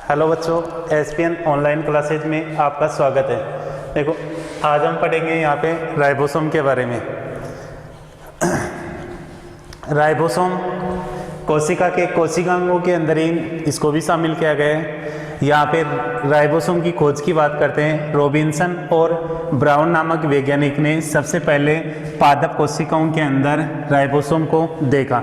Hello बच्चों, ESPN online classes में आपका स्वागत है। देखो, आज हम पढ़ेंगे यहाँ पे राइबोसोम के बारे में। राइबोसोम कोशिका के कोशिकांगों के अंदर ही इसको भी शामिल किया गया है। यहाँ पे राइबोसोम की खोज की बात करते हैं। रॉबिन्सन और ब्राउन नामक वैज्ञानिक ने सबसे पहले पादप कोशिकाओं के अंदर राइबोसोम को देखा।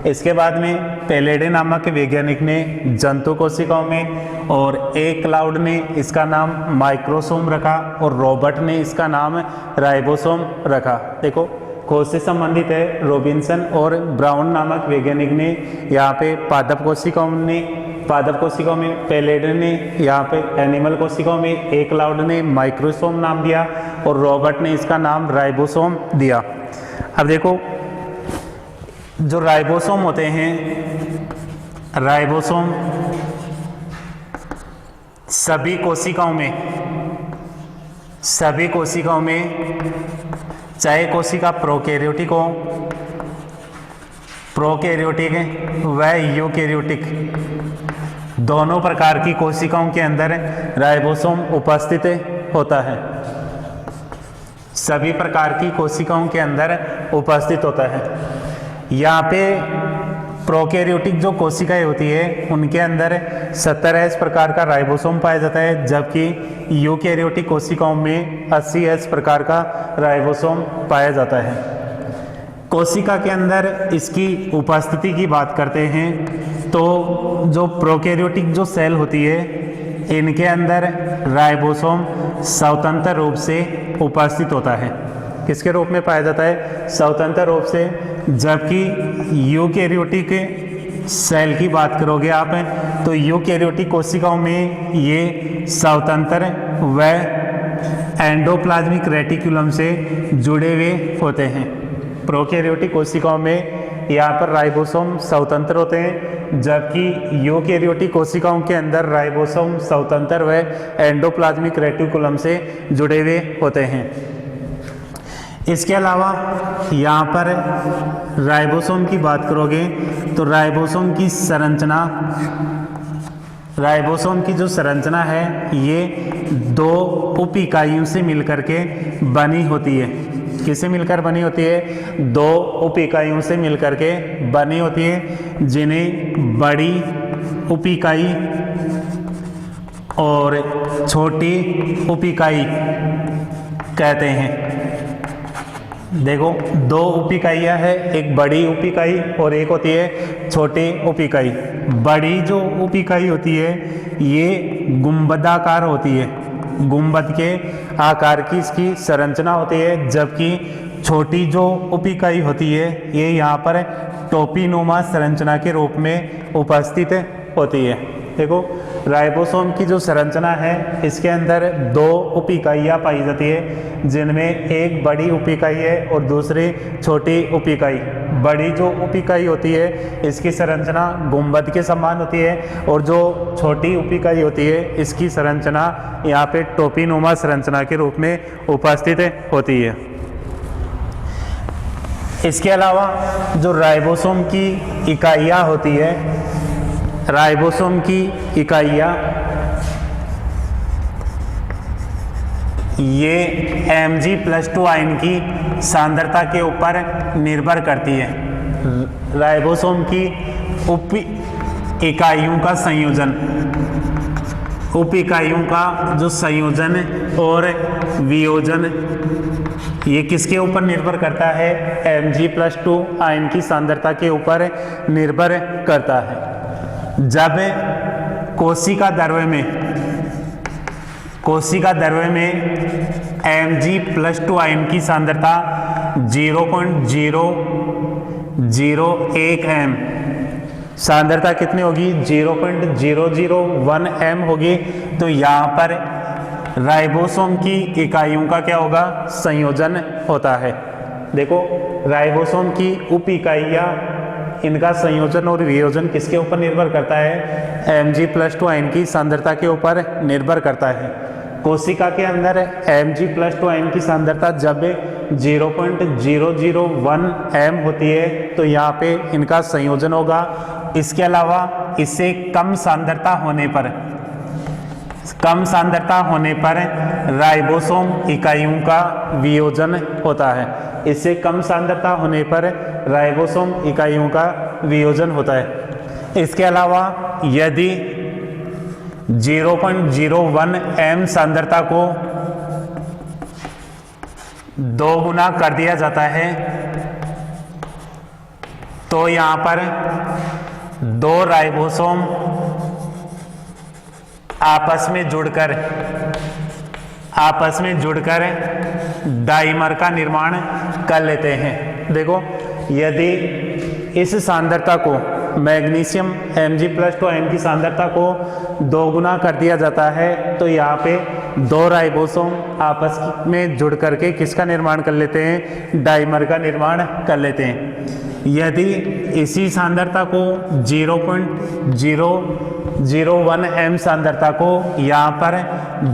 इसके बाद में पेलेडे नामक वैज्ञानिक ने जंतु कोशिकाओं में, और ए क्लाउड ने इसका नाम माइक्रोसोम रखा, और रॉबर्ट ने इसका नाम राइबोसोम रखा। देखो, खोज से संबंधित है। रॉबिन्सन और ब्राउन नामक वैज्ञानिक ने यहाँ पे पादप कोशिकाओं में पेलेडे ने यहाँ पे एनिमल कोशिकाओं में, ए क्लाउड ने माइक्रोसोम नाम दिया, और रॉबर्ट ने इसका नाम राइबोसोम दिया। अब देखो, जो राइबोसोम होते हैं, राइबोसोम सभी कोशिकाओं में चाहे कोशिका प्रोकैरियोटिक व यूकैरियोटिक, दोनों प्रकार की कोशिकाओं के अंदर राइबोसोम उपस्थित होता है। सभी प्रकार की कोशिकाओं के अंदर उपस्थित होता है। यहाँ पे प्रोकैरियोटिक जो कोशिकाएं होती है उनके अंदर 70S प्रकार का राइबोसोम पाया जाता है, जबकि यूकैरियोटिक कोशिकाओं में 80S प्रकार का राइबोसोम पाया जाता है। कोशिका के अंदर इसकी उपस्थिति की बात करते हैं तो जो प्रोकैरियोटिक जो सेल होती है इनके अंदर राइबोसोम स्वतंत्र रूप से उपस्थित होता है। किसके रूप में पाया जाता है? स्वतंत्र रूप से। जबकि यूकैरियोटिक सेल की बात करोगे आप तो यूकैरियोटिक कोशिकाओं में ये स्वतंत्र व एंडोप्लाज्मिक रेटिकुलम से जुड़े हुए होते हैं। प्रोकैरियोटिक कोशिकाओं में यहाँ पर राइबोसोम स्वतंत्र होते हैं, जबकि यूकैरियोटिक कोशिकाओं के अंदर राइबोसोम स्वतंत्र व एंडोप्लाज्मिक रेटिकुलम से जुड़े हुए होते हैं। इसके अलावा यहाँ पर राइबोसोम की बात करोगे तो राइबोसोम की जो संरचना है ये 2 उप इकाइयों से मिलकर के बनी होती है। किससे मिलकर बनी होती है? 2 उप इकाइयों से मिलकर के बनी होती है, जिन्हें बड़ी उप इकाई और छोटी उप इकाई कहते हैं। देखो, 2 उप इकाइयाँ है, एक बड़ी उप इकाई और एक होती है छोटी उप इकाई। बड़ी जो उप इकाई होती है ये गुंबदाकार होती है, गुंबद के आकार की इसकी संरचना होती है, जबकि छोटी जो उप इकाई होती है ये यहाँ पर टोपीनुमा संरचना के रूप में उपस्थित होती है। देखो, राइबोसोम की जो संरचना है इसके अंदर 2 उप इकाइयाँ पाई जाती है, जिनमें एक बड़ी उप इकाई है और दूसरी छोटी उप इकाई। बड़ी जो उप इकाई होती है इसकी संरचना गुंबद के समान होती है, और जो छोटी उप इकाई होती है इसकी संरचना यहाँ पे टोपीनुमा संरचना के रूप में उपस्थित होती है। इसके अलावा जो राइबोसोम की इकाइयाँ होती है, राइबोसोम की इकाइयाँ ये Mg+2 आयन की सांद्रता के ऊपर निर्भर करती है। राइबोसोम की उप इकाइयों का संयोजन, उप इकाइयों का जो संयोजन और वियोजन ये किसके ऊपर निर्भर करता है? Mg+2 आयन की सांद्रता के ऊपर निर्भर करता है। जब कोशिका द्रव्य में Mg+2 आयन की सांद्रता 0.001 m, सांद्रता कितनी होगी? 0.001 m होगी। तो यहाँ पर राइबोसोम की इकाइयों का क्या होगा? संयोजन होता है। देखो, राइबोसोम की उप इकाइयाँ, इनका संयोजन और वियोजन किसके ऊपर निर्भर करता है? Mg+2 आयन की सांद्रता के ऊपर निर्भर करता है। कोशिका के अंदर Mg+2 आयन की सांद्रता जब 0.001 m होती है तो यहाँ पे इनका संयोजन होगा। इसके अलावा इससे कम सांद्रता होने पर कम सांद्रता होने पर राइबोसोम इकाइयों का वियोजन होता है। इससे कम सांद्रता होने पर राइबोसोम इकाइयों का वियोजन होता है। इसके अलावा यदि 0.01 m सांद्रता को 2 गुना कर दिया जाता है तो यहाँ पर 2 राइबोसोम आपस में जुड़कर डाइमर का निर्माण कर लेते हैं। देखो, यदि इस सांद्रता को मैग्नीशियम Mg+2n की सांद्रता को 2 गुना कर दिया जाता है तो यहाँ पे 2 राइबोसोम आपस में जुड़ करके किसका निर्माण कर लेते हैं? डाइमर का निर्माण कर लेते हैं। यदि इसी सांद्रता को 0.001 m सांद्रता को यहाँ पर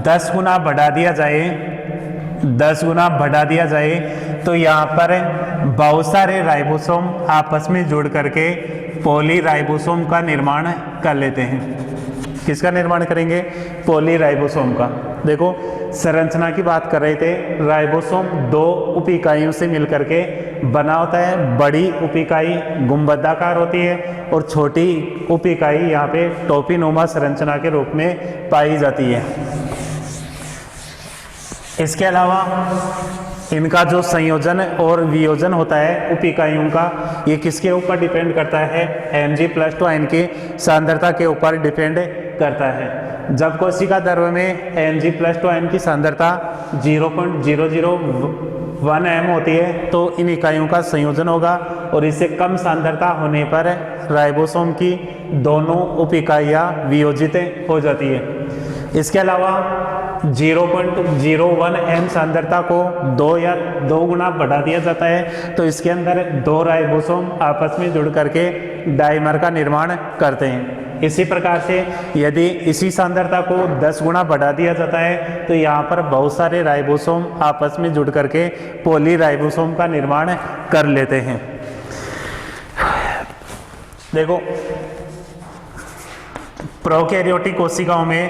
10 गुना बढ़ा दिया जाए तो यहाँ पर बहुत सारे राइबोसोम आपस में जुड़ करके पॉलीराइबोसोम का निर्माण कर लेते हैं। किसका निर्माण करेंगे? पॉलीराइबोसोम का। देखो, संरचना की बात कर रहे थे। राइबोसोम 2 उप इकाइयों से मिलकर के बना होता है। बड़ी उप इकाई गुंबदाकार होती है और छोटी उप इकाई यहाँ पे टोपीनुमा संरचना के रूप में पाई जाती है। इसके अलावा इनका जो संयोजन और वियोजन होता है उप इकाइयों का, ये किसके ऊपर डिपेंड करता है? Mg+2n की सांद्रता के ऊपर डिपेंड करता है। जब कोशिका द्रव्य में Mg+2n की सांद्रता 0.001 m होती है तो इन इकाइयों का संयोजन होगा और इससे कम सांद्रता होने पर राइबोसोम की दोनों उप इकाइयाँ वियोजित हो जाती है। इसके अलावा 0.01 m सांद्रता को 2 गुना बढ़ा दिया जाता है तो इसके अंदर 2 राइबोसोम आपस में जुड़ करके डाइमर का निर्माण करते हैं। इसी प्रकार से यदि इसी सांद्रता को 10 गुना बढ़ा दिया जाता है तो यहाँ पर बहुत सारे राइबोसोम आपस में जुड़ करके पॉलीराइबोसोम का निर्माण कर लेते हैं। देखो, प्रोकैरियोटिक कोशिकाओं में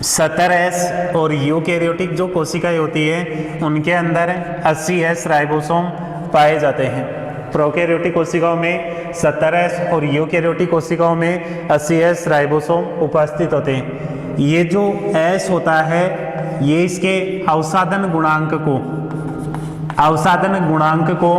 70S और यूकैरियोटिक जो कोशिकाएं होती है उनके अंदर 80S राइबोसोम पाए जाते हैं। प्रोकैरियोटिक कोशिकाओं में 70S और यूकैरियोटिक कोशिकाओं में 80S राइबोसोम उपस्थित होते हैं। ये जो S होता है ये इसके अवसादन गुणांक को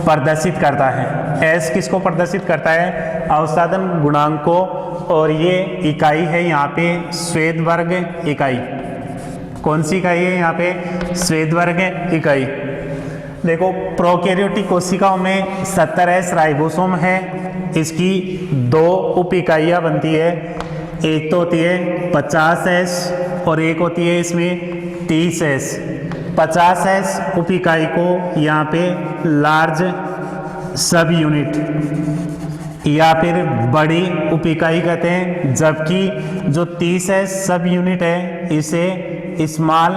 प्रदर्शित करता है। S किसको प्रदर्शित करता है? अवसादन गुणांक को। और ये इकाई है यहाँ पे श्वेतवर्ग इकाई। कौन सी इकाई है यहाँ पे? श्वेतवर्ग इकाई। देखो, प्रोकैरियोटिक कोशिकाओं में 70S राइबोसोम है। इसकी 2 उप इकाइयाँ बनती है। एक तो होती है 50S और एक होती है इसमें 30S। 50S उप इकाई को यहाँ पे लार्ज सब यूनिट या फिर बड़ी उप इकाई कहते हैं, जबकि जो 30S सब यूनिट है इसे स्मॉल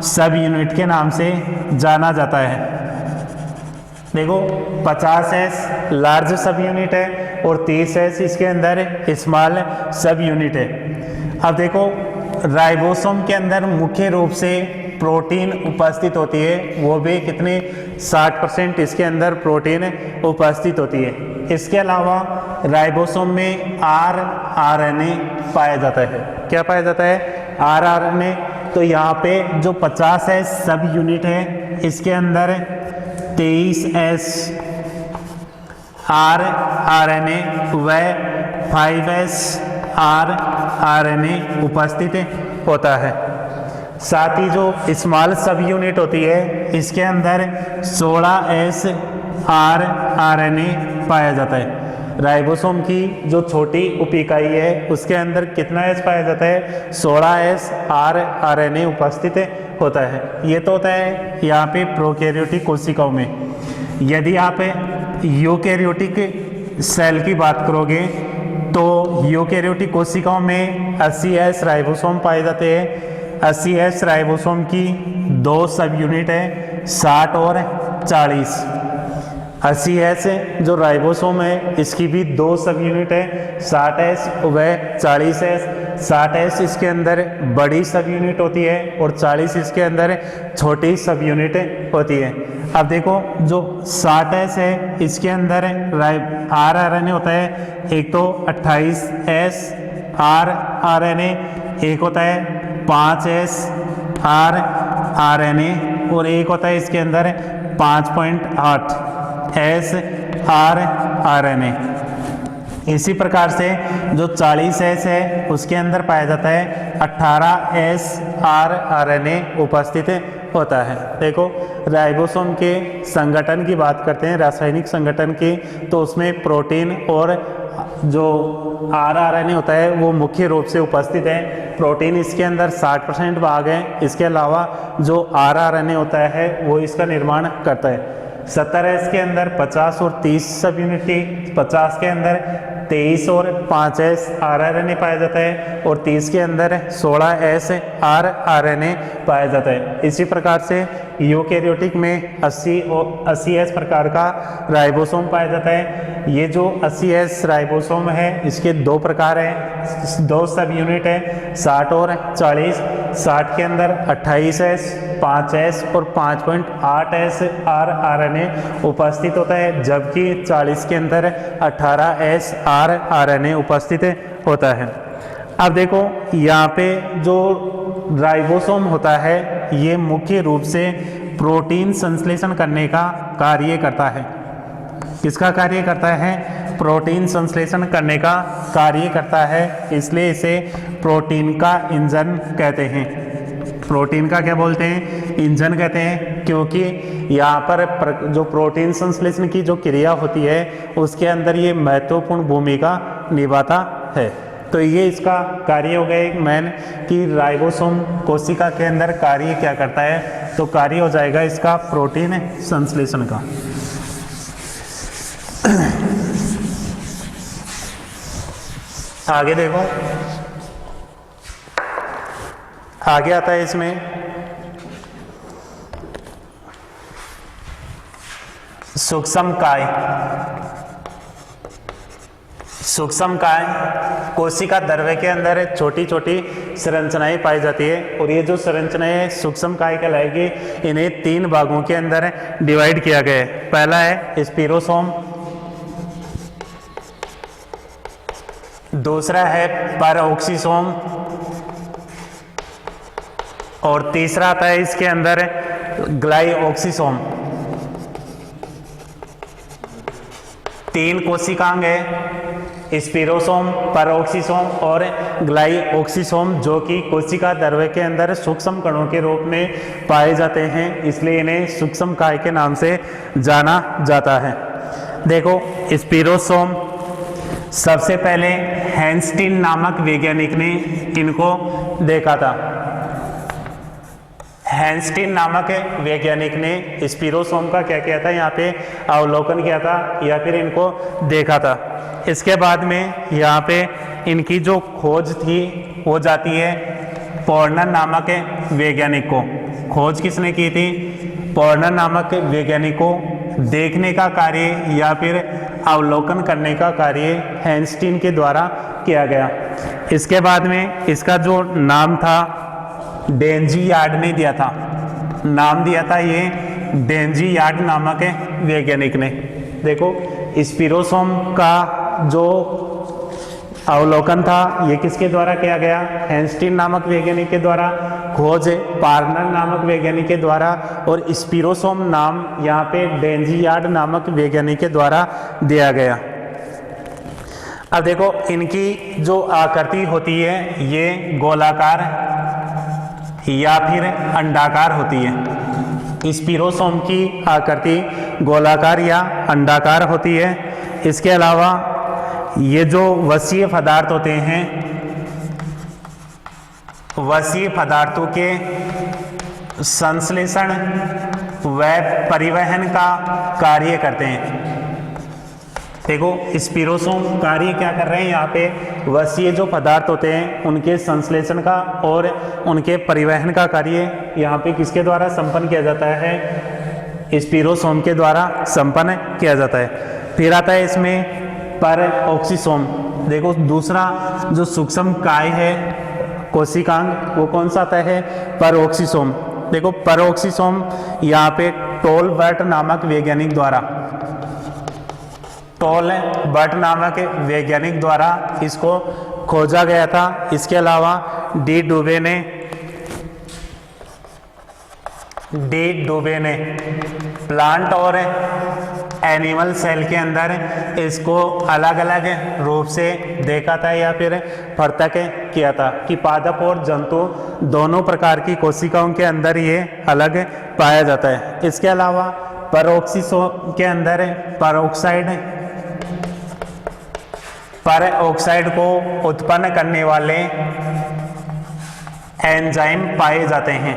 सब यूनिट के नाम से जाना जाता है। देखो, 50S लार्ज सब यूनिट है और 30S इसके अंदर स्मॉल सब यूनिट है। अब देखो, राइबोसोम के अंदर मुख्य रूप से प्रोटीन उपस्थित होती है, वो भी कितने 60% इसके अंदर प्रोटीन उपस्थित होती है। इसके अलावा राइबोसोम में rRNA पाया जाता है। क्या पाया जाता है? rRNA। तो यहाँ पे जो 50S सब यूनिट है इसके अंदर 23S rRNA व 5S rRNA उपस्थित होता है। साथ ही जो स्मॉल सब यूनिट होती है इसके अंदर 16S rRNA पाया जाता है। राइबोसोम की जो छोटी उप इकाई है उसके अंदर कितना S पाया जाता है? 16S rRNA उपस्थित होता है। ये तो होता है यहाँ पे प्रोकैरियोटिक कोशिकाओं में। यदि आप यूकैरियोटिक सेल की बात करोगे तो यूकैरियोटिक कोशिकाओं में 80S राइबोसोम पाए जाते हैं। 80S राइबोसोम की 2 सब यूनिट है, 60 और 40। 80S जो राइबोसोम है इसकी भी 2 सब यूनिट है, 60S व 40S। 60S इसके अंदर बड़ी सब यूनिट होती है और 40 इसके अंदर छोटी सब यूनिट होती है। अब देखो जो 60S है इसके अंदर RNA होता है, एक तो 28S RNA, एक होता है 5S RNA और एक होता है इसके अंदर 5.8S RNA। इसी प्रकार से जो 40S है उसके अंदर पाया जाता है 18S RNA उपस्थित होता है। देखो राइबोसोम के संगठन की बात करते हैं, रासायनिक संगठन की, तो उसमें प्रोटीन और जो RNA होता है वो मुख्य रूप से उपस्थित है। प्रोटीन इसके अंदर 60% भाग है, इसके अलावा जो RNA होता है वो इसका निर्माण करता है। 70S के अंदर 50 और 30 सब यूनिट थी, 50 के अंदर 23 और 5S RNA पाया जाता है और 30 के अंदर 16S RNA पाया जाता है। इसी प्रकार से यूकेरियोटिक में 80S प्रकार का राइबोसोम पाया जाता है। ये जो 80S राइबोसोम है इसके 2 प्रकार हैं, 2 सब यूनिट है, 60 और 40। 60 के अंदर 28S 5S और 5.8S RNA उपस्थित होता है, जबकि 40 के अंदर 18S RNA उपस्थित होता है। अब देखो यहाँ पे जो राइबोसोम होता है ये मुख्य रूप से प्रोटीन संश्लेषण करने का कार्य करता है। किसका कार्य करता है? प्रोटीन संश्लेषण करने का कार्य करता है, इसलिए इसे प्रोटीन का इंजन कहते हैं। प्रोटीन का क्या बोलते हैं? इंजन कहते हैं, क्योंकि यहाँ पर जो प्रोटीन संश्लेषण की जो क्रिया होती है उसके अंदर ये महत्वपूर्ण भूमिका निभाता है। तो ये इसका कार्य हो गया एक मेन कि राइबोसोम कोशिका के अंदर कार्य क्या करता है, तो कार्य हो जाएगा इसका प्रोटीन संश्लेषण का। आगे देखो, आगे आता है इसमें सूक्ष्मकाय। सूक्ष्मकाय कोशिका द्रव्य के अंदर छोटी छोटी संरचनाएं पाई जाती है और ये जो संरचनाएं सूक्ष्मकाय कहलाएगी, इन्हें 3 भागों के अंदर डिवाइड किया गया है। पहला है स्पिरोसोम, दूसरा है पैरोक्सिसोम और तीसरा आता है इसके अंदर ग्लाइओक्सिसोम। 3 कोशिकांग है, स्पिरोसोम, पैरोक्सिसोम और ग्लाइओक्सिसोम, जो कि कोशिका द्रव्य के अंदर सूक्ष्म कणों के रूप में पाए जाते हैं, इसलिए इन्हें सूक्ष्मकाय के नाम से जाना जाता है। देखो स्पिरोसोम सबसे पहले हैंस्टीन नामक वैज्ञानिक ने इनको देखा था। हैंस्टीन नामक वैज्ञानिक ने स्पिरोसोम का क्या किया था, यहाँ पे अवलोकन किया था या फिर इनको देखा था। इसके बाद में यहाँ पे इनकी जो खोज थी हो जाती है पॉर्नर नामक वैज्ञानिक को। खोज किसने की थी? पॉर्नर नामक वैज्ञानिक को देखने का कार्य या फिर अवलोकन करने का कार्य हैंस्टीन के द्वारा किया गया। इसके बाद में इसका जो नाम था डेंजी यार्ड ने दिया था, नाम दिया था ये डेंजी यार्ड नामक वैज्ञानिक ने। देखो स्पिरोसोम का जो अवलोकन था ये किसके द्वारा किया गया? हैंस्टीन नामक वैज्ञानिक के द्वारा। खोज पार्नर नामक वैज्ञानिक के द्वारा और स्पिरोसोम नाम यहाँ पे डेंजी यार्ड नामक वैज्ञानिक के द्वारा दिया गया। अब देखो इनकी जो आकृति होती है ये गोलाकार या फिर अंडाकार होती है। स्पिरोसोम की आकृति गोलाकार या अंडाकार होती है। इसके अलावा ये जो वसीय पदार्थ होते हैं, वसीय पदार्थों के संश्लेषण व परिवहन का कार्य करते हैं। देखो स्पिरोसोम कार्य क्या कर रहे हैं, यहाँ पे वसीय जो पदार्थ होते हैं उनके संश्लेषण का और उनके परिवहन का कार्य यहाँ पे किसके द्वारा संपन्न किया जाता है? स्पिरोसोम के द्वारा संपन्न किया जाता है। फिर आता है इसमें परऑक्सीसोम। देखो दूसरा जो सूक्ष्म काय है कोशिकांग वो कौन सा आता है? परऑक्सीसोम। देखो परऑक्सीसोम यहाँ पे टोलबर्ट नामक वैज्ञानिक द्वारा इसको खोजा गया था। इसके अलावा डी डुबे ने प्लांट और एनिमल सेल के अंदर इसको अलग अलग रूप से देखा था या फिर पृथक किया था कि पादप और जंतु दोनों प्रकार की कोशिकाओं के अंदर ये अलग पाया जाता है। इसके अलावा परऑक्सीसोम के अंदर परऑक्साइड को उत्पन्न करने वाले एंजाइम पाए जाते हैं।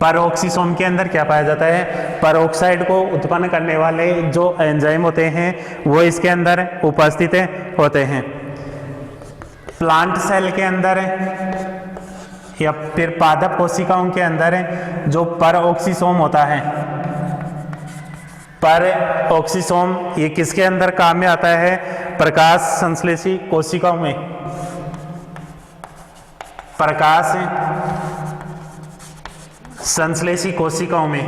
परऑक्सीसोम के अंदर क्या पाया जाता है? परऑक्साइड को उत्पन्न करने वाले जो एंजाइम होते हैं वो इसके अंदर उपस्थित होते हैं। प्लांट सेल के अंदर या फिर पादप कोशिकाओं के अंदर जो परऑक्सीसोम होता है, परऑक्सीसोम ये किसके अंदर काम में आता है? प्रकाश संश्लेषी कोशिकाओं में। प्रकाश संश्लेषी कोशिकाओं में।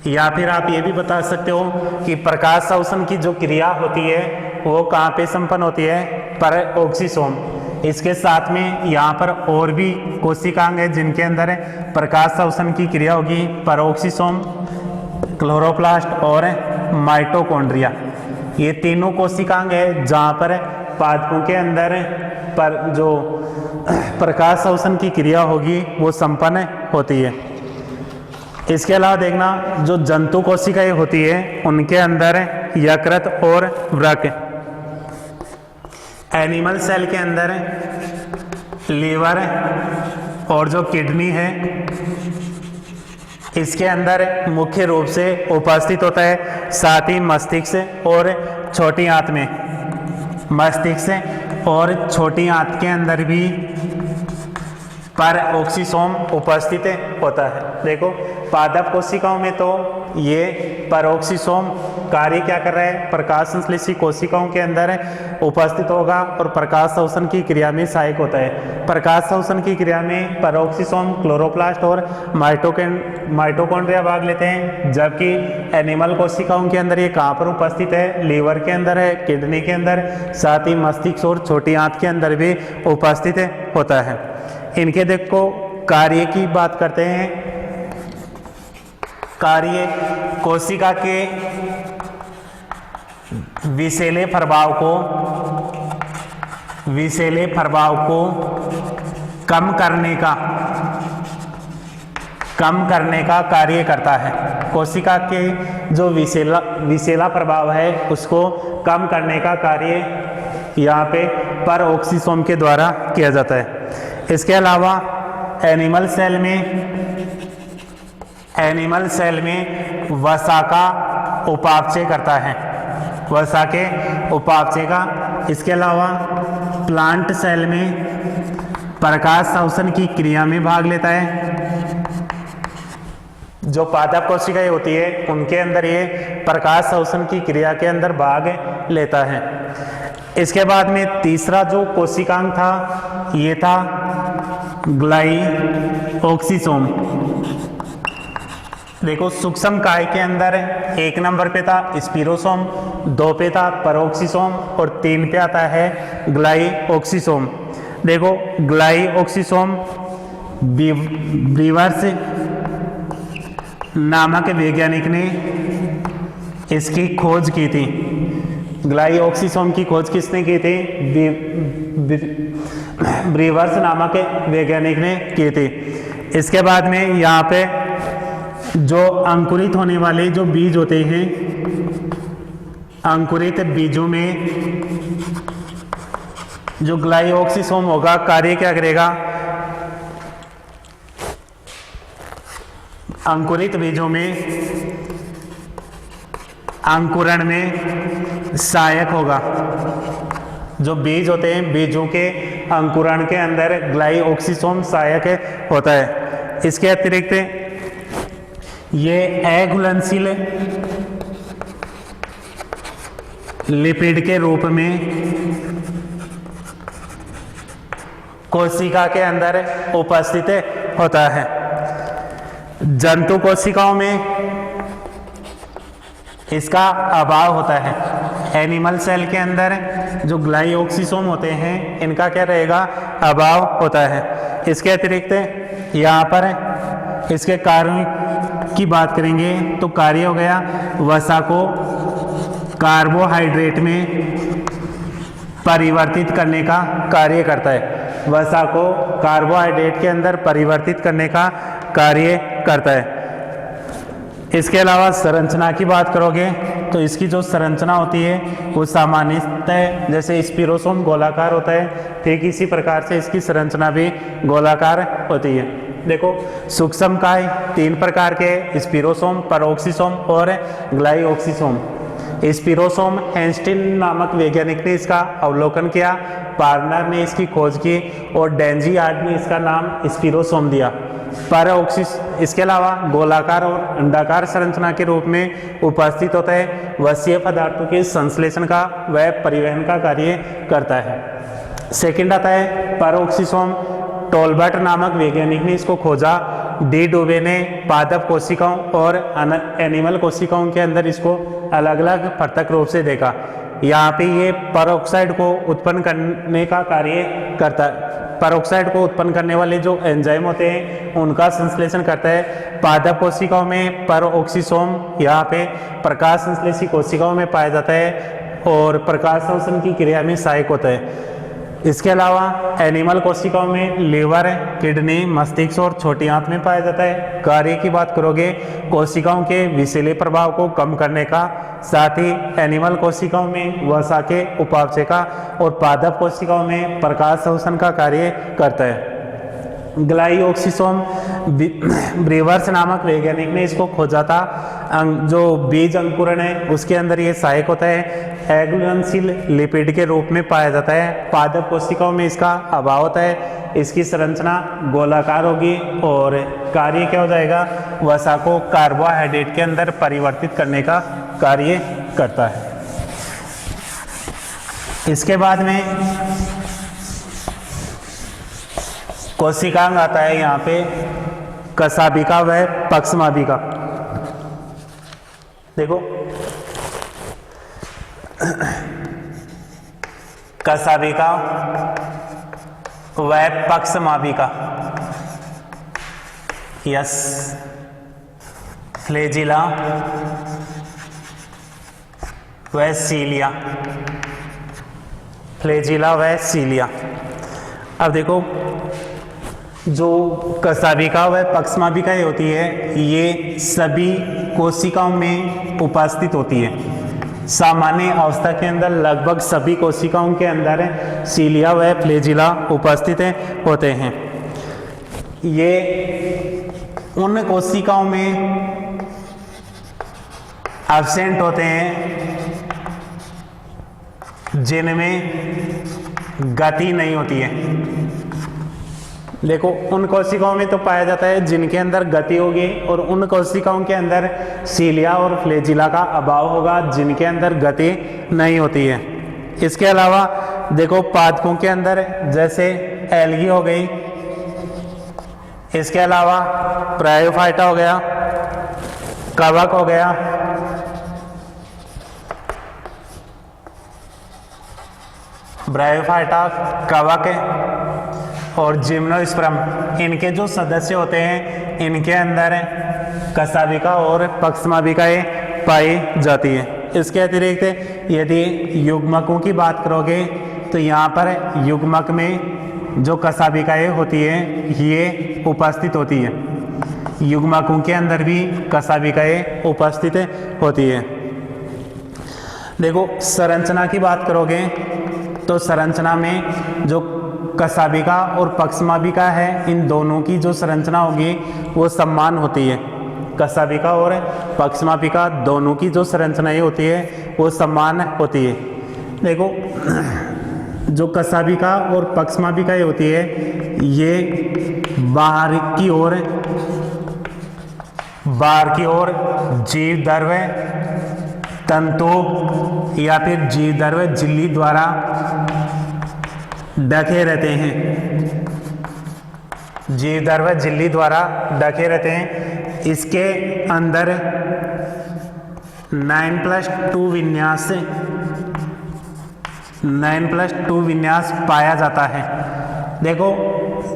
या फिर आप ये भी बता सकते हो कि प्रकाश संश्लेषण की जो क्रिया होती है वो कहाँ पे संपन्न होती है? परऑक्सीसोम। इसके साथ में यहाँ पर और भी कोशिकांग है जिनके अंदर प्रकाश संश्लेषण की क्रिया होगी। परऑक्सीसोम, क्लोरोप्लास्ट और माइटोकॉन्ड्रिया, ये तीनों कोशिकांग है जहाँ पर पादपों के अंदर पर जो प्रकाश संश्लेषण की क्रिया होगी वो संपन्न होती है। इसके अलावा देखना जो जंतु कोशिकाएं होती है उनके अंदर यकृत और वृक्क, एनिमल सेल के अंदर लीवर और जो किडनी है इसके अंदर मुख्य रूप से उपस्थित होता है। साथ ही मस्तिष्क और छोटी आंत में, मस्तिष्क और छोटी आंत के अंदर भी परऑक्सीसोम उपस्थित होता है। देखो पादप कोशिकाओं में तो ये परऑक्सीसोम कार्य क्या कर रहा है? प्रकाश संश्लेषी कोशिकाओं के अंदर उपस्थित होगा और प्रकाश संश्लेषण की क्रिया में सहायक होता है। प्रकाश संश्लेषण की क्रिया में परऑक्सीसोम, क्लोरोप्लास्ट और माइटोकॉन्ड्रिया भाग लेते हैं, जबकि एनिमल कोशिकाओं के अंदर ये कहाँ पर उपस्थित है? लीवर के अंदर है, किडनी के अंदर, साथ ही मस्तिष्क और छोटी आंत के अंदर भी उपस्थित होता है। इनके देखो कार्य की बात करते हैं। कार्य कोशिका के विषैले प्रभाव को कम करने का कार्य करता है। कोशिका के जो विषैला प्रभाव है उसको कम करने का कार्य यहाँ पे परऑक्सीसोम के द्वारा किया जाता है। इसके अलावा एनिमल सेल में वसा का उपापचय करता है, वसा के उपापचय का। इसके अलावा प्लांट सेल में प्रकाश संश्लेषण की क्रिया में भाग लेता है। जो पादप कोशिकाएं होती है उनके अंदर ये प्रकाश संश्लेषण की क्रिया के अंदर भाग लेता है। इसके बाद में तीसरा जो कोशिकांग था ये था ग्लाइऑक्सीसोम। देखो सूक्ष्म काय के अंदर 1 नंबर पे था स्पिरोसोम, 2 पे था परऑक्सीसोम और 3 पे आता है ग्लाइऑक्सीसोम। देखो ग्लाइऑक्सीसोम ब्रीवर्स नामक वैज्ञानिक ने इसकी खोज की थी। ग्लाइऑक्सीसोम की खोज किसने की थी? ब्रीवर्स नामक वैज्ञानिक ने की थी। इसके बाद में यहाँ पे जो अंकुरित होने वाले जो बीज होते हैं, अंकुरित बीजों में जो ग्लाइऑक्सीसोम होगा कार्य क्या करेगा? अंकुरित बीजों में अंकुरण में सहायक होगा। जो बीज होते हैं बीजों के अंकुरण के अंदर ग्लाइऑक्सीसोम सहायक होता है। इसके अतिरिक्त ये अघुलनशील लिपिड के रूप में कोशिका के अंदर उपस्थित होता है। जंतु कोशिकाओं में इसका अभाव होता है। एनिमल सेल के अंदर जो ग्लाइओक्सिसोम होते हैं इनका क्या रहेगा, अभाव होता है। इसके अतिरिक्त यहाँ पर इसके कार्यों की बात करेंगे तो कार्य हो गया, वसा को कार्बोहाइड्रेट में परिवर्तित करने का कार्य करता है। वसा को कार्बोहाइड्रेट के अंदर परिवर्तित करने का कार्य करता है। इसके अलावा संरचना की बात करोगे तो इसकी जो संरचना होती है वो सामान्यतः जैसे स्पिरोसोम गोलाकार होता है, ठीक इसी प्रकार से इसकी संरचना भी गोलाकार होती है। देखो सूक्ष्म काय 3 प्रकार के, स्पिरोसोम, पेरोक्सिसोम और ग्लाइओक्सिसोम। स्पिरोसोम हेंस्टिन नामक वैज्ञानिक ने इसका अवलोकन किया, पार्नर ने इसकी खोज की और डेंजियार्ड ने इसका नाम स्पिरोसोम दिया। पेरोक्सिस इसके अलावा गोलाकार और अंडाकार संरचना के रूप में उपस्थित होता है। वसीय पदार्थों के संश्लेषण का व परिवहन का कार्य करता है। सेकंड आता है पेरोक्सिसोम। टोलबर्ट नामक वैज्ञानिक ने इसको खोजा। डी डुबे ने पादप कोशिकाओं और एनिमल कोशिकाओं के अंदर इसको अलग अलग पृथक रूप से देखा। यहाँ पे ये पेरोक्साइड को उत्पन्न करने का कार्य करता है। पेरोक्साइड को उत्पन्न करने वाले जो एंजाइम होते हैं उनका संश्लेषण करता है। पादप कोशिकाओं में पेरोक्सिसोम यहाँ पे प्रकाश संश्लेषी कोशिकाओं में पाया जाता है और प्रकाश संश्लेषण की क्रिया में सहायक होता है। इसके अलावा एनिमल कोशिकाओं में लीवर, किडनी, मस्तिष्क और छोटी आंत में पाया जाता है। कार्य की बात करोगे कोशिकाओं के विषैले प्रभाव को कम करने का, साथ ही एनिमल कोशिकाओं में वसा के उपापचय का और पादप कोशिकाओं में प्रकाश संश्लेषण का कार्य करता है। ग्लाइओक्सिसोम ब्रीवर्स नामक वैज्ञानिक ने इसको खोजा था। जो बीज अंकुरण है उसके अंदर ये सहायक होता है। एघुलनशील लिपिड के रूप में पाया जाता है। पादप कोशिकाओं में इसका अभाव होता है। इसकी संरचना गोलाकार होगी और कार्य क्या हो जाएगा, वसा को कार्बोहाइड्रेट के अंदर परिवर्तित करने का कार्य करता है। इसके बाद में कोशिकांग आता है यहाँ पे कशाभिका व पक्षमाभिका। देखो कशाभिका व पक्षमाभिका, यस, फ्लैजिला व सीलिया, फ्लैजिला व सीलिया। अब देखो जो कशाभिका व पक्षमाभिकाएं होती है ये सभी कोशिकाओं में उपस्थित होती है। सामान्य अवस्था के अंदर लगभग सभी कोशिकाओं के अंदर सीलिया व फ्लैजिला उपस्थित होते हैं। ये उन कोशिकाओं में एब्सेंट होते हैं जिनमें गति नहीं होती है। देखो उन कोशिकाओं में तो पाया जाता है जिनके अंदर गति होगी और उन कोशिकाओं के अंदर सीलिया और फ्लैजिला का अभाव होगा जिनके अंदर गति नहीं होती है। इसके अलावा देखो पादपों के अंदर जैसे एल्गी हो गई, इसके अलावा ब्रायोफाइटा हो गया, कवक हो गया, ब्रायोफाइटा, कवक और जिम्नोस्पर्म, इनके जो सदस्य होते हैं इनके अंदर कशाभिका और पक्षमाभिकाएं पाई जाती है। इसके अतिरिक्त यदि युग्मकों की बात करोगे तो यहाँ पर युग्मक में जो कशाभिकाएं होती है ये उपस्थित होती है। युग्मकों के अंदर भी कशाभिकाएं उपस्थित होती है। देखो संरचना की बात करोगे तो संरचना में जो कशाभिका और पक्षमाभिका है इन दोनों की जो संरचना होगी वो समान होती है। कशाभिका और पक्षमाभिका दोनों की जो संरचनाएं होती है वो समान होती है। देखो जो कशाभिका और पक्षमाभिकाएं होती है ये बाहर की ओर बाहर की ओर जीवद्रव्य तंतु या फिर जीवद्रव्य झिल्ली द्वारा ढके रहते हैं। जीवद्रव्य झिल्ली द्वारा ढके रहते हैं। इसके अंदर 9+2 विन्यास पाया जाता है। देखो,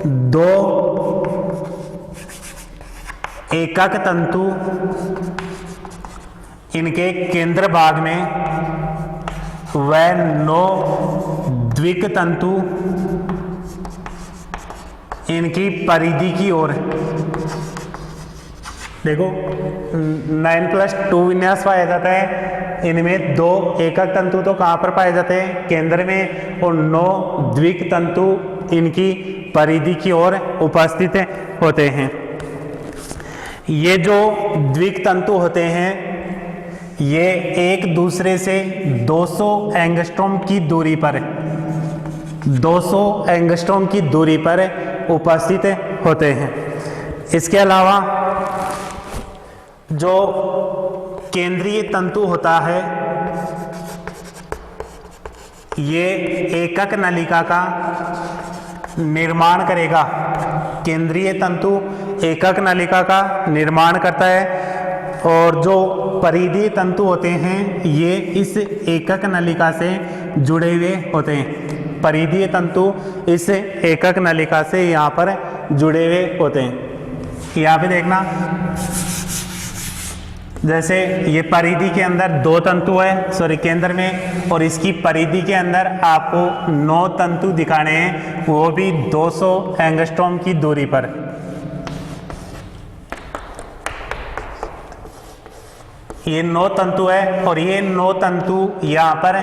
दो एकक तंतु, इनके केंद्र भाग में व 9 द्विक तंतु इनकी परिधि की ओर। देखो, 9+2 विन्यास पाया जाता है। इनमें 2 एकक तंतु तो कहाँ पर पाए जाते हैं? केंद्र में, और 9 द्विक तंतु इनकी परिधि की ओर उपस्थित होते हैं। ये जो द्विक तंतु होते हैं, ये एक दूसरे से 200 एंगस्ट्रॉम की दूरी पर 200 एंगस्ट्रॉम की दूरी पर उपस्थित होते हैं। इसके अलावा जो केंद्रीय तंतु होता है, ये एकक नलिका का निर्माण करेगा। केंद्रीय तंतु एकक नलिका का निर्माण करता है, और जो परिधीय तंतु होते हैं, ये इस एकक नलिका से जुड़े हुए होते हैं। परिधीय तंतु इस एकक नलिका से यहाँ पर जुड़े हुए होते हैं। यहाँ पे देखना, जैसे ये परिधि के अंदर 2 तंतु है, केंद्र में, और इसकी परिधि के अंदर आपको 9 तंतु दिखाने हैं, वो भी 200 एंगस्ट्रॉम की दूरी पर। ये 9 तंतु है, और ये 9 तंतु यहाँ पर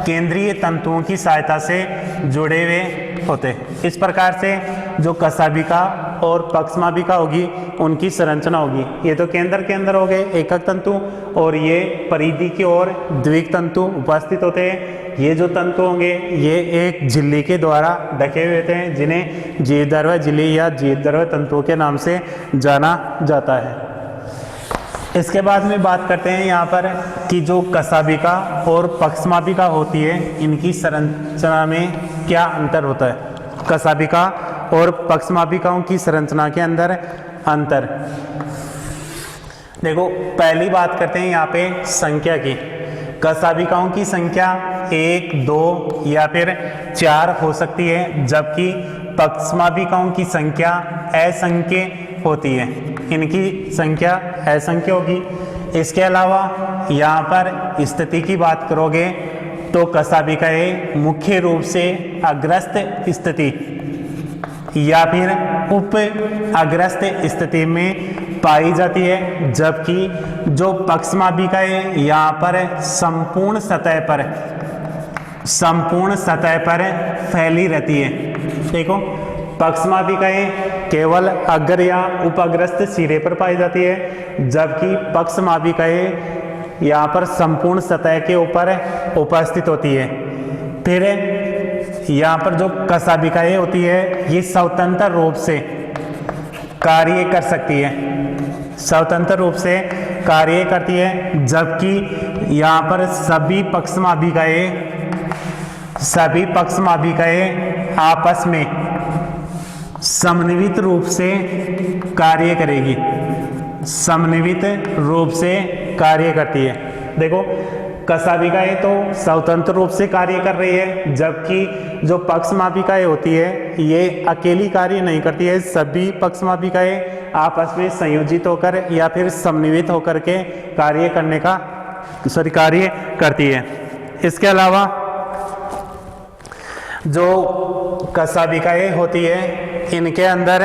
केंद्रीय तंतुओं की सहायता से जुड़े हुए होते हैं। इस प्रकार से जो कशाभिका और पक्षमाभिका होगी, उनकी संरचना होगी। ये तो केंद्र के अंदर हो गए एकक तंतु, और ये परिधि की ओर द्विक तंतु उपस्थित होते हैं। ये जो तंतु होंगे, ये एक झिल्ली के द्वारा ढके हुए होते हैं, जिन्हें जीवद्रव्य झिल्ली या जीवद्रव्य तंतुओं के नाम से जाना जाता है। इसके बाद में बात करते हैं यहाँ पर कि जो कशाभिका और पक्षमाभिका होती है, इनकी संरचना में क्या अंतर होता है। कशाभिका और पक्षमाभिकाओं की संरचना के अंदर अंतर। देखो, पहली बात करते हैं यहाँ पे संख्या की। कशाभिकाओं की संख्या 1, 2 या फिर 4 हो सकती है, जबकि पक्षमाभिकाओं की संख्या असंख्य होती है। इनकी संख्या असंख्य होगी। इसके अलावा यहाँ पर स्थिति की बात करोगे तो कशाभिकाएं मुख्य रूप से अग्रस्त स्थिति या फिर उप अग्रस्त स्थिति में पाई जाती है, जबकि जो पक्षमाभिकाएं यहाँ पर संपूर्ण सतह पर फैली रहती है। देखो, पक्षमाभिकाएं केवल अग्र या उपअग्रस्त सिरे पर पाई जाती है, जबकि पक्षमाभिकाएं यहाँ पर संपूर्ण सतह के ऊपर उपस्थित होती है। फिर यहाँ पर जो कशाभिकाएं होती है, ये स्वतंत्र रूप से कार्य कर सकती है, स्वतंत्र रूप से कार्य करती है, जबकि यहाँ पर सभी पक्षमाभिकाएं आपस में समन्वित रूप से कार्य करेगी, समन्वित रूप से कार्य करती है। देखो, कशाभिकाएं तो स्वतंत्र रूप से कार्य कर रही है, जबकि जो पक्षमाभिकाएं होती है, ये अकेली कार्य नहीं करती है। सभी पक्षमाभिकाएं आपस में संयोजित होकर या फिर समन्वित होकर के कार्य करती है। इसके अलावा जो कशाभिकाएं होती है, इनके अंदर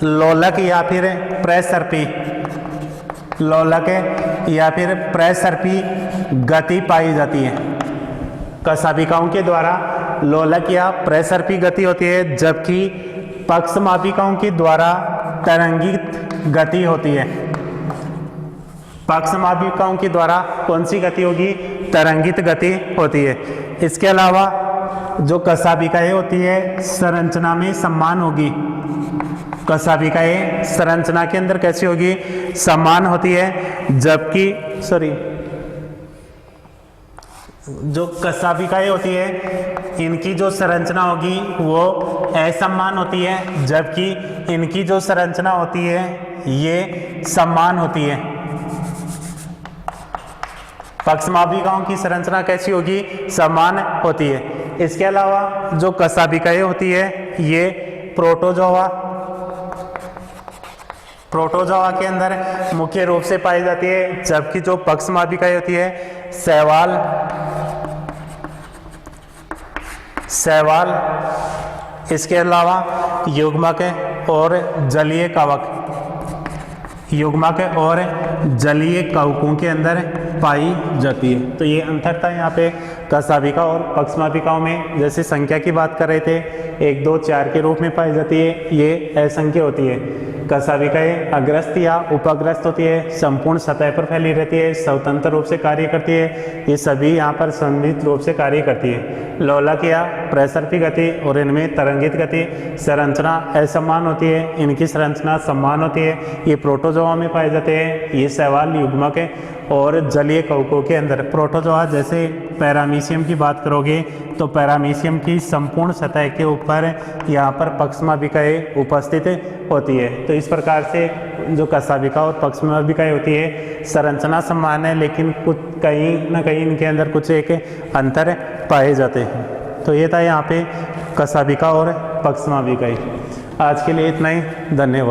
लोलक या फिर प्रसर्पी गति पाई जाती है। कशाभिकाओं के द्वारा लोलक या प्रसर्पी गति होती है, जबकि पक्षमाभिकाओं के द्वारा तरंगित गति होती है। पक्षमाभिकाओं के द्वारा कौन सी गति होगी? तरंगित गति होती है। इसके अलावा जो कशाभिकाएं होती है, संरचना में समान होगी। कशाभिकाएं संरचना के अंदर कैसी होगी, समान होती है, जबकि जो कशाभिकाएं होती है इनकी जो संरचना होगी वो असमान होती है, जबकि इनकी जो संरचना होती है ये समान होती है। पक्षमाभिकाओं की संरचना कैसी होगी, समान होती है। इसके अलावा जो कशाभिकाएं होती है ये प्रोटोजोआ के अंदर मुख्य रूप से पाई जाती है, जबकि जो पक्षमाभिकाएं होती है शैवाल, इसके अलावा युग्मक और जलीय कवकों के अंदर पाई जाती है। तो ये अंतर था यहाँ पे कशाभिका और पक्षमाभिकाओं में। जैसे संख्या की बात कर रहे थे 1, 2, 4 के रूप में पाई जाती है, ये असंख्य होती है। कशाभिकाएं अग्रस्त या उपग्रस्त होती है, संपूर्ण सतह पर फैली रहती है, स्वतंत्र रूप से कार्य करती है, ये सभी यहाँ पर संमिलित रूप से कार्य करती है। लोलक या प्रसरपी गति और इनमें तरंगित गति, संरचना असमान होती है, इनकी संरचना समान होती है। ये प्रोटोजोआ में पाए जाते हैं, ये शैवाल, युग्मक और जलीय कवकों के अंदर। प्रोटोजोआ जैसे पैरामीशियम की बात करोगे तो पैरामीशियम की संपूर्ण सतह के ऊपर यहाँ पर पक्षमाभिकाएं उपस्थित होती है। तो इस प्रकार से जो कशाभिका और पक्षमाभिकाएं होती है संरचना समान है, लेकिन कुछ कहीं ना कहीं इनके अंदर कुछ एक अंतर पाए जाते हैं। तो ये था यहाँ पे कशाभिका और पक्षमाभिकाएं। आज के लिए इतना ही, धन्यवाद।